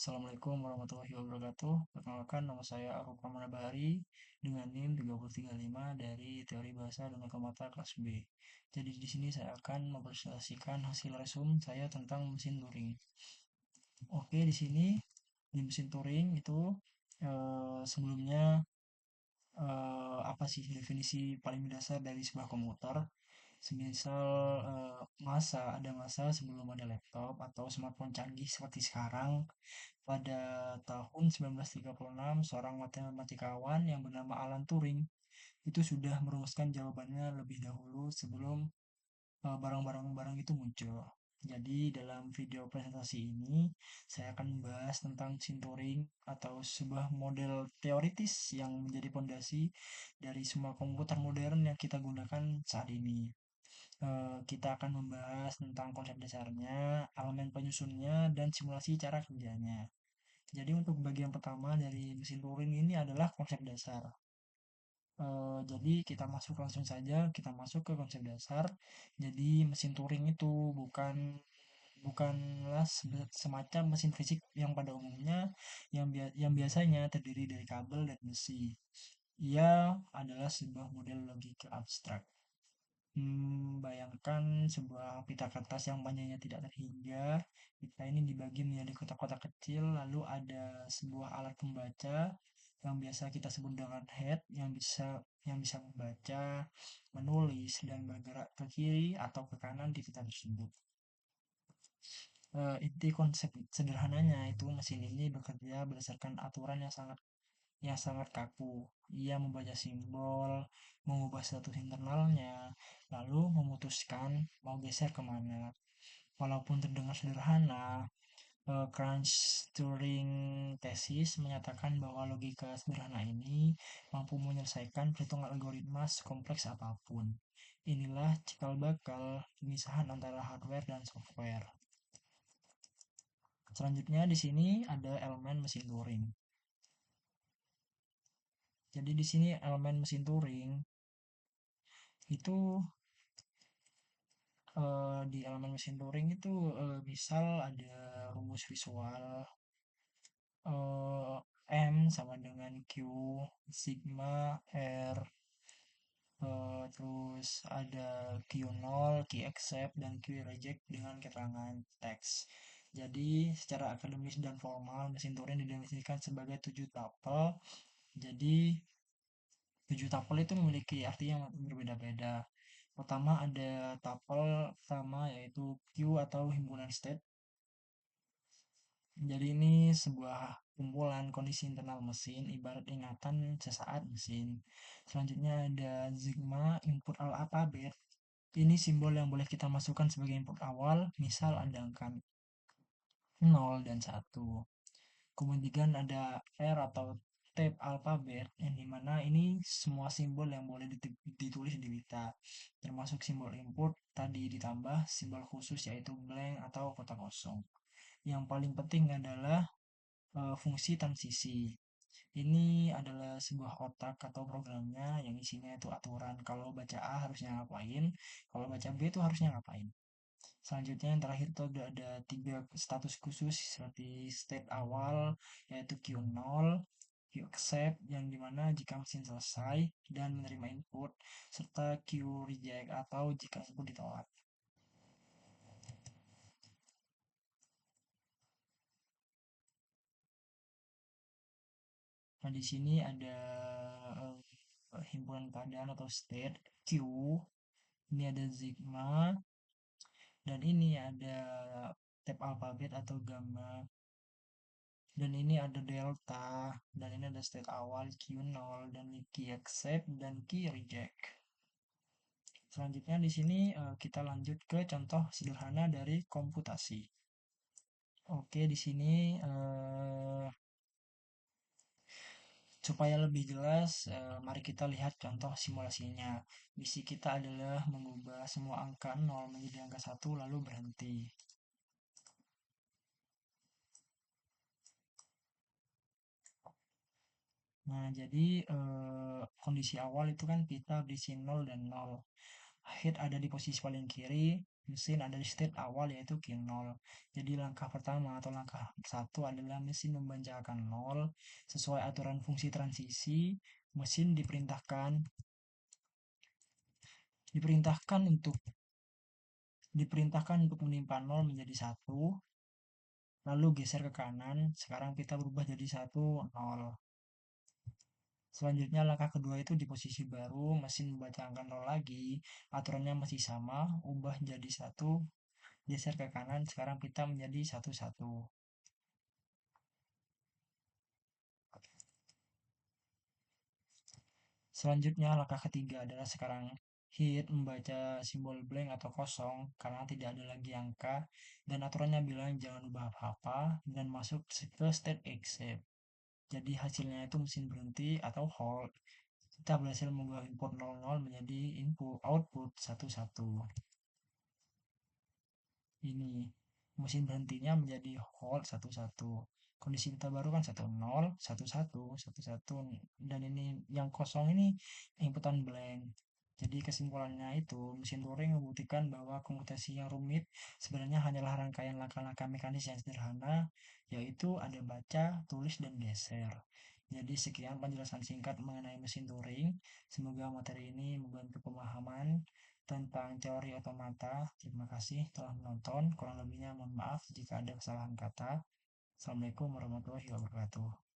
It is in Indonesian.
Assalamualaikum warahmatullahi wabarakatuh. Perkenalkan, nama saya Aruf Pramana Bahari dengan NIM 3035 dari Teori Bahasa dan Otomata kelas B. Jadi di sini saya akan mempresentasikan hasil resum saya tentang mesin Turing. Oke, di sini di mesin Turing itu sebelumnya apa sih definisi paling mendasar dari sebuah komputer? Semisal ada masa sebelum ada laptop atau smartphone canggih seperti sekarang. Pada tahun 1936, seorang matematikawan yang bernama Alan Turing itu sudah merumuskan jawabannya lebih dahulu sebelum barang-barang itu muncul. Jadi dalam video presentasi ini saya akan membahas tentang mesin Turing atau sebuah model teoritis yang menjadi fondasi dari semua komputer modern yang kita gunakan saat ini. Kita akan membahas tentang konsep dasarnya, elemen penyusunnya, dan simulasi cara kerjanya. Jadi untuk bagian pertama dari mesin Turing ini adalah konsep dasar. Jadi kita masuk langsung saja, kita masuk ke konsep dasar. Jadi mesin Turing itu bukanlah semacam mesin fisik yang pada umumnya yang biasanya terdiri dari kabel dan besi. Ia adalah sebuah model logika abstrak. Bayangkan sebuah pita kertas yang panjangnya tidak terhingga. Pita ini dibagi menjadi kotak-kotak kecil, lalu ada sebuah alat pembaca yang biasa kita sebut dengan head yang bisa membaca, menulis, dan bergerak ke kiri atau ke kanan di pita tersebut. Inti konsep sederhananya itu mesin ini bekerja berdasarkan aturan yang sangat kaku. Ia membaca simbol, mengubah status internalnya, lalu memutuskan mau geser kemana. Walaupun terdengar sederhana, Crunch Turing tesis menyatakan bahwa logika sederhana ini mampu menyelesaikan perhitungan algoritma sekompleks apapun. Inilah cikal bakal pemisahan antara hardware dan software. Selanjutnya di sini ada elemen mesin Turing. Jadi di sini elemen mesin Turing itu di elemen mesin Turing itu misal ada rumus visual eh, M sama dengan Q sigma R, terus ada Q0, Q accept, dan Q reject dengan keterangan teks. Jadi secara akademis dan formal mesin Turing didefinisikan sebagai 7 tupel. Jadi 7 tupel itu memiliki arti yang berbeda-beda. Pertama ada tuple pertama yaitu Q atau himpunan state. Jadi ini sebuah kumpulan kondisi internal mesin ibarat ingatan sesaat mesin. Selanjutnya ada sigma input alphabet. Ini simbol yang boleh kita masukkan sebagai input awal, misal ada angka 0 dan 1. Kemudian ada R atau tab alfabet yang dimana ini semua simbol yang boleh ditulis di pita, termasuk simbol input tadi ditambah simbol khusus yaitu blank atau kotak kosong. Yang paling penting adalah fungsi transisi. Ini adalah sebuah otak atau programnya yang isinya itu aturan kalau baca A harusnya ngapain, kalau baca B itu harusnya ngapain. Selanjutnya yang terakhir itu ada 3 status khusus seperti state awal yaitu Q0, Q accept yang dimana jika mesin selesai dan menerima input, serta Q reject atau jika input ditolak. Nah di sini ada himpunan keadaan atau state Q, ini ada sigma, dan ini ada tab alfabet atau gamma, dan ini ada delta, dan ini ada state awal Q0, dan key accept dan key reject. Selanjutnya di sini kita lanjut ke contoh sederhana dari komputasi. Oke, di sini supaya lebih jelas, mari kita lihat contoh simulasinya. Misi kita adalah mengubah semua angka 0 menjadi angka 1 lalu berhenti. Nah, jadi kondisi awal itu kan kita berisi 0 dan 0. head ada di posisi paling kiri, mesin ada di state awal yaitu Q 0. Jadi langkah pertama atau langkah satu adalah mesin membacakan 0 sesuai aturan fungsi transisi. Mesin diperintahkan untuk menimpa 0 menjadi 1, lalu geser ke kanan. Sekarang kita berubah jadi 1, 0. Selanjutnya langkah kedua itu di posisi baru, mesin membaca angka 0 lagi, aturannya masih sama, ubah jadi 1, geser ke kanan, sekarang kita menjadi 1, 1. Selanjutnya langkah ketiga adalah sekarang hit membaca simbol blank atau kosong karena tidak ada lagi angka, dan aturannya bilang jangan ubah apa-apa dan masuk ke state exit. Jadi hasilnya itu mesin berhenti atau hold. Kita berhasil mengubah input 00 menjadi output 11. Ini mesin berhentinya menjadi hold 11. Kondisi kita baru kan 10, 11, 11, dan ini yang kosong ini inputan blank. Jadi kesimpulannya itu mesin Turing membuktikan bahwa komputasi yang rumit sebenarnya hanyalah rangkaian langkah-langkah mekanis yang sederhana, yaitu ada baca, tulis, dan geser. Jadi sekian penjelasan singkat mengenai mesin Turing. Semoga materi ini membantu pemahaman tentang teori otomata. Terima kasih telah menonton. Kurang lebihnya mohon maaf jika ada kesalahan kata. Assalamualaikum warahmatullahi wabarakatuh.